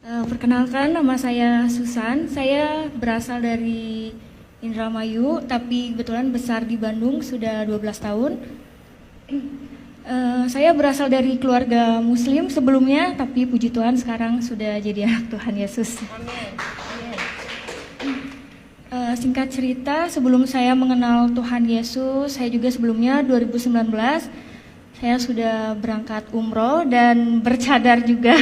Perkenalkan, nama saya Susan. Saya berasal dari Indramayu, tapi kebetulan besar di Bandung sudah 12 tahun. Saya berasal dari keluarga Muslim sebelumnya, tapi puji Tuhan sekarang sudah jadi anak Tuhan Yesus. Singkat cerita, sebelum saya mengenal Tuhan Yesus, saya juga sebelumnya 2019 saya sudah berangkat umroh dan bercadar juga.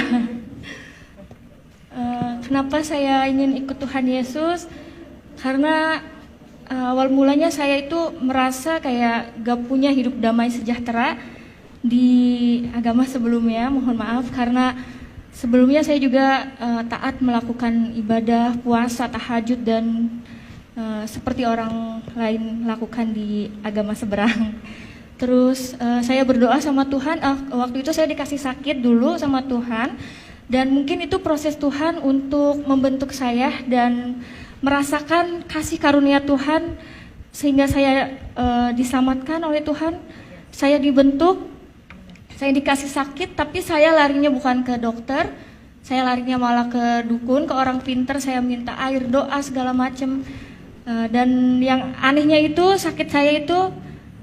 Kenapa saya ingin ikut Tuhan Yesus? Karena awal mulanya saya itu merasa kayak gak punya hidup damai sejahtera di agama sebelumnya. Mohon maaf karena sebelumnya saya juga taat melakukan ibadah, puasa, tahajud dan seperti orang lain lakukan di agama seberang. Terus saya berdoa sama Tuhan, waktu itu saya dikasih sakit dulu sama Tuhan. Dan mungkin itu proses Tuhan untuk membentuk saya dan merasakan kasih karunia Tuhan sehingga saya diselamatkan oleh Tuhan. Saya dibentuk, saya dikasih sakit, tapi saya larinya bukan ke dokter, saya larinya malah ke dukun, ke orang pinter. Saya minta air, doa segala macam. Dan yang anehnya itu sakit saya itu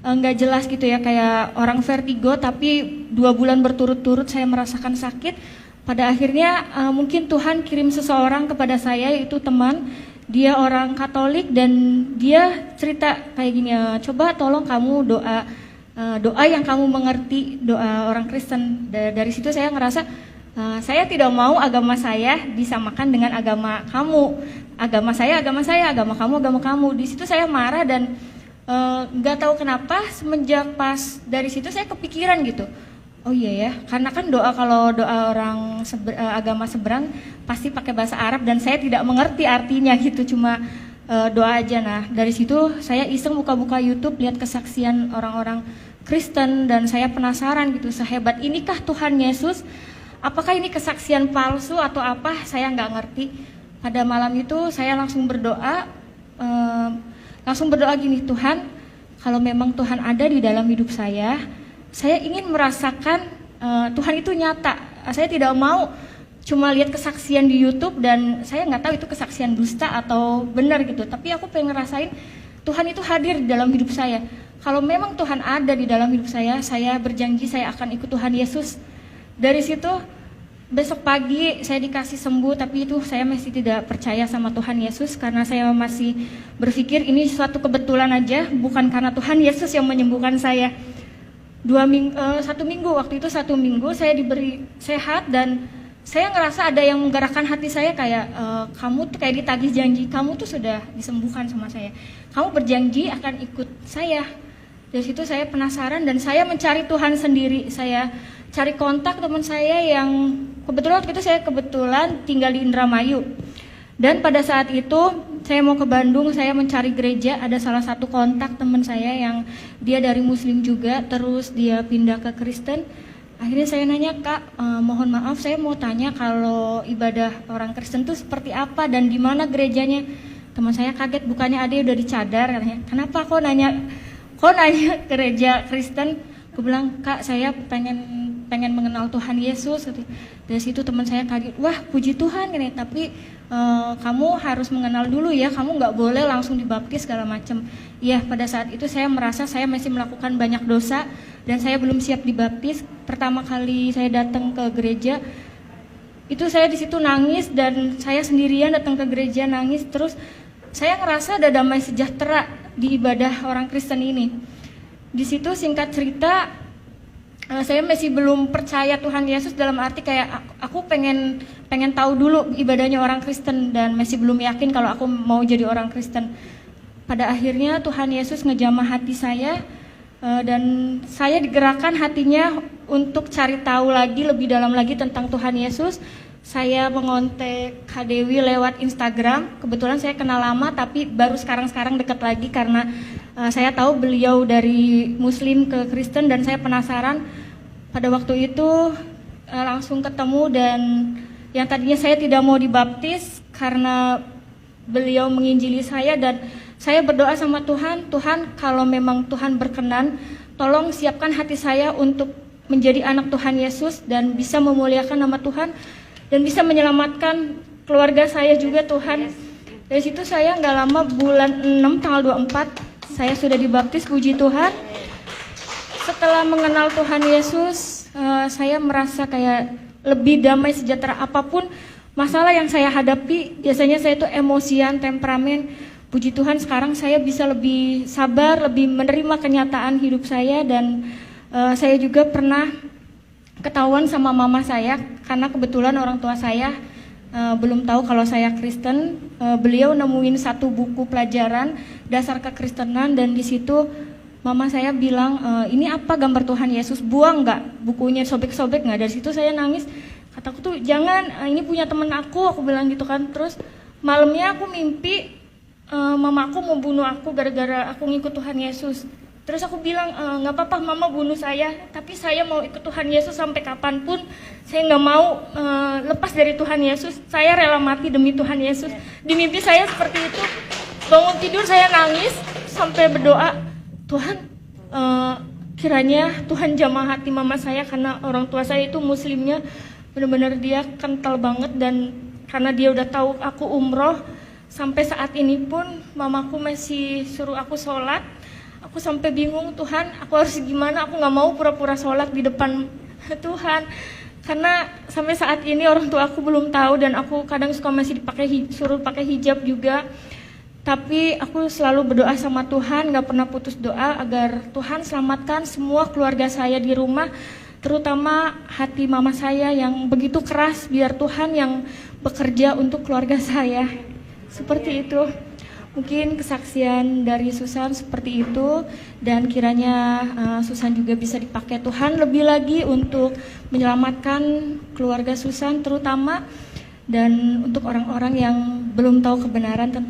nggak jelas gitu ya, kayak orang vertigo, tapi 2 bulan berturut-turut saya merasakan sakit. Pada akhirnya mungkin Tuhan kirim seseorang kepada saya, yaitu teman. Dia orang Katolik dan dia cerita kayak gini, coba tolong kamu doa yang kamu mengerti, doa orang Kristen. Dari situ saya ngerasa saya tidak mau agama saya disamakan dengan agama kamu. Agama saya, agama kamu. Di situ saya marah dan nggak tahu kenapa semenjak pas dari situ saya kepikiran gitu. Oh iya ya, karena kan kalau doa orang agama seberang pasti pakai bahasa Arab dan saya tidak mengerti artinya gitu, cuma doa aja. Nah dari situ saya iseng buka-buka YouTube, lihat kesaksian orang-orang Kristen dan saya penasaran gitu, sehebat inikah Tuhan Yesus? Apakah ini kesaksian palsu atau apa? Saya nggak ngerti. Pada malam itu saya langsung berdoa gini, Tuhan, kalau memang Tuhan ada di dalam hidup saya ingin merasakan Tuhan itu nyata. Saya tidak mau cuma lihat kesaksian di YouTube dan saya nggak tahu itu kesaksian dusta atau benar gitu. Tapi aku pengen ngerasain Tuhan itu hadir di dalam hidup saya. Kalau memang Tuhan ada di dalam hidup saya berjanji saya akan ikut Tuhan Yesus. Dari situ besok pagi saya dikasih sembuh, tapi itu saya masih tidak percaya sama Tuhan Yesus karena saya masih berpikir ini suatu kebetulan aja, bukan karena Tuhan Yesus yang menyembuhkan saya. 1 minggu, waktu itu 1 minggu saya diberi sehat dan saya ngerasa ada yang menggerakkan hati saya kayak kamu tuh kayak ditagih janji, kamu tuh sudah disembuhkan sama saya, kamu berjanji akan ikut saya. Dari situ saya penasaran dan saya mencari Tuhan sendiri. Saya cari kontak teman saya yang kebetulan waktu itu saya tinggal di Indramayu. Dan pada saat itu saya mau ke Bandung, saya mencari gereja, ada salah satu kontak teman saya yang dia dari Muslim juga, terus dia pindah ke Kristen. Akhirnya saya nanya, Kak, mohon maaf saya mau tanya kalau ibadah orang Kristen itu seperti apa dan di mana gerejanya. Teman saya kaget, bukannya ada udah dicadar, katanya. Kenapa kok nanya gereja Kristen? Aku bilang, Kak, saya pengen mengenal Tuhan Yesus. Dari situ teman saya kaget, wah puji Tuhan ini, tapi kamu harus mengenal dulu ya, kamu nggak boleh langsung dibaptis segala macam. Iya, pada saat itu saya merasa saya masih melakukan banyak dosa dan saya belum siap dibaptis. Pertama kali saya datang ke gereja, itu saya di situ nangis dan saya sendirian datang ke gereja nangis. Terus saya ngerasa ada damai sejahtera di ibadah orang Kristen ini. Di situ singkat cerita, saya masih belum percaya Tuhan Yesus dalam arti kayak aku pengen tahu dulu ibadahnya orang Kristen dan masih belum yakin kalau aku mau jadi orang Kristen. Pada akhirnya Tuhan Yesus ngejamah hati saya dan saya digerakkan hatinya untuk cari tahu lagi lebih dalam lagi tentang Tuhan Yesus. Saya mengontak Kak Dewi lewat Instagram. Kebetulan saya kenal lama tapi baru sekarang dekat lagi karena saya tahu beliau dari Muslim ke Kristen dan saya penasaran. Pada waktu itu langsung ketemu dan yang tadinya saya tidak mau dibaptis karena beliau menginjili saya dan saya berdoa sama Tuhan, Tuhan kalau memang Tuhan berkenan, tolong siapkan hati saya untuk menjadi anak Tuhan Yesus dan bisa memuliakan nama Tuhan. dan bisa menyelamatkan keluarga saya juga Tuhan. Dari situ saya nggak lama, bulan 6 tanggal 24 saya sudah dibaptis, puji Tuhan. Setelah mengenal Tuhan Yesus, saya merasa kayak lebih damai, sejahtera. Apapun masalah yang saya hadapi, biasanya saya itu emosian, temperamen. Puji Tuhan sekarang saya bisa lebih sabar, lebih menerima kenyataan hidup saya. Dan saya juga pernah ketahuan sama mama saya, karena kebetulan orang tua saya belum tahu kalau saya Kristen. Beliau nemuin satu buku pelajaran dasar kekristenan, dan di situ mama saya bilang, ini apa, gambar Tuhan Yesus, buang nggak bukunya, sobek-sobek nggak. Dari situ saya nangis, kataku tuh jangan, ini punya temen aku bilang gitu kan. Terus malamnya aku mimpi mama aku mau bunuh aku gara-gara aku ngikut Tuhan Yesus. Terus aku bilang, nggak apa-apa mama bunuh saya, tapi saya mau ikut Tuhan Yesus sampai kapanpun. Saya nggak mau lepas dari Tuhan Yesus, saya rela mati demi Tuhan Yesus. Di mimpi saya seperti itu. Bangun tidur saya nangis sampai berdoa, Tuhan kiranya Tuhan jamah hati mama saya, karena orang tua saya itu muslimnya benar-benar dia kental banget. Dan karena dia udah tahu aku umroh, sampai saat ini pun mamaku masih suruh aku sholat. Aku sampai bingung, Tuhan aku harus gimana, aku gak mau pura-pura sholat di depan Tuhan. Karena sampai saat ini orang tua aku belum tahu, dan aku kadang suka masih suruh pakai hijab juga. Tapi aku selalu berdoa sama Tuhan, gak pernah putus doa agar Tuhan selamatkan semua keluarga saya di rumah, terutama hati mama saya yang begitu keras, biar Tuhan yang bekerja untuk keluarga saya. Seperti itu. Mungkin kesaksian dari Susan seperti itu, dan kiranya Susan juga bisa dipakai Tuhan lebih lagi untuk menyelamatkan keluarga Susan terutama, dan untuk orang-orang yang belum tahu kebenaran tentang